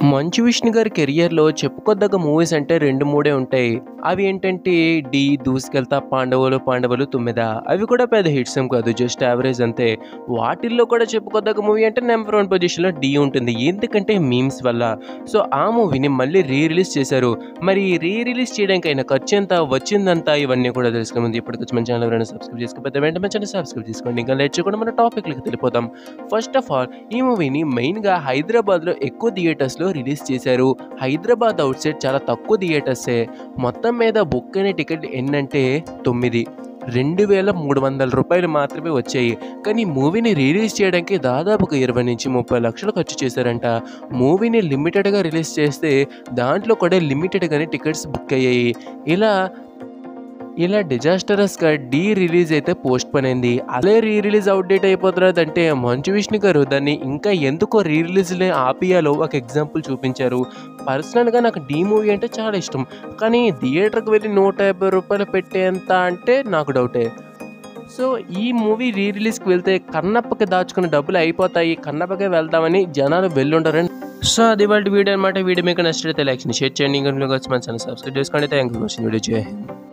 మంచు విష్ణు గారి కెరియర్‌లో చెప్పుకోదగ్గ మూవీస్ అంటే 2, 3 ఉంటాయి. అవి ఏంటంటే 'ఢీ', 'దూసుకెళ్తా', 'పాండవులు పాండవులు 9' అవి కూడా పెద్ద హిట్స్ ఏం కాదు. జస్ట్ యావరేజ్ అంతే. వాటిల్లో కూడా చెప్పుకోదగ్గ మూవీ అంటే నంబర్ 1 పొజిషన్‌లో 'ఢీ' ఉంటుంది. ఎందుకంటే మీమ్స్ వల్ల. సో, ఆ మూవీని మళ్ళీ రిలీజ్ చేశారు. మరి రిలీజ్ చేయడానికి అయిన ఖర్చెంత, వచ్చిందంతా ఇవన్నీ కూడా తెలుసుకునే ముందు ఇప్పటికొచ్చి మన ఛానల్ ఎవరైనా సబ్స్క్రైబ్ చేసుకోకపోతే వెంటనే మన ఛానల్ సబ్స్క్రైబ్ చేసుకోండి. ఇంకా లేట్ చేయకుండా మన టాపిక్‌లోకి వెళ్ళిపోదాం. ఫస్ట్ ఆఫ్ ఆల్ ఈ మూవీని మెయిన్‌గా హైదరాబాద్‌లో ఎక్కువ థియేటర్స్‌లో రిలీజ్ చేశారు. హైదరాబాద్ ఔట్ సైడ్ చాలా తక్కువ థియేటర్సే. మొత్తం మీద బుక్ అయిన టికెట్ ఎన్నంటే 9. రూ. 2,300 మాత్రమే వచ్చాయి. కానీ మూవీని రిలీజ్ చేయడానికి దాదాపుగా 20-30 లక్షలు ఖర్చు చేశారంట. మూవీని లిమిటెడ్‌గా రిలీజ్ చేస్తే దాంట్లో కూడా లిమిటెడ్‌గానే టికెట్స్ బుక్ అయ్యాయి. ఇలా డిజాస్టరస్‌గా రిలీజ్ అయితే పోస్ట్‌పోన్ అయింది. అదే రిలీజ్ అవుట్‌డేట్ అయిపోతున్నదంటే మంచు విష్ణు గారు దాన్ని ఇంకా ఎందుకో రిలీజ్‌ని ఆపియాలో ఒక ఎగ్జాంపుల్ చూపించారు. పర్సనల్‌గా నాకు మూవీ అంటే చాలా ఇష్టం. కానీ థియేటర్‌కి వెళ్ళి రూ. 150 పెట్టేంత అంటే నాకు డౌటే. సో, ఈ మూవీ రిలీజ్‌కి వెళ్తే కన్నప్పకి దాచుకున్న డబ్బులు అయిపోతాయి. కన్నప్పకే వెళ్దామని జనాలు వెళ్ళుండరని. సో, అది ఇవాల్టి వీడియో అనమాట. వీడియో మీకు నచ్చినట్లయితే లైక్ చేయండి, షేర్ చేయండి. ఇంకా మన ఛానల్ సబ్స్క్రైబ్ చేసుకోండి. Thank you for watching video. జై హింద్.